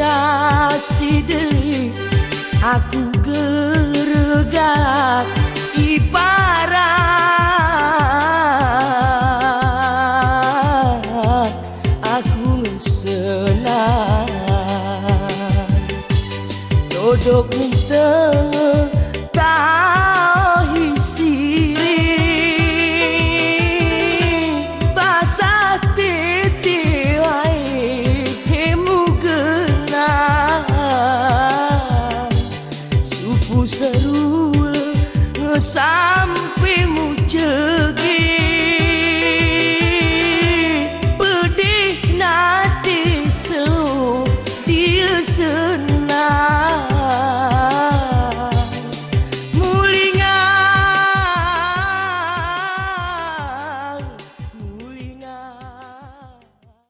kasih delik, aku geregat ibarat aku senang dodok tengah tahi siri basah tete wae hemu genang supu serul sampai mu cegi pedih nati so dia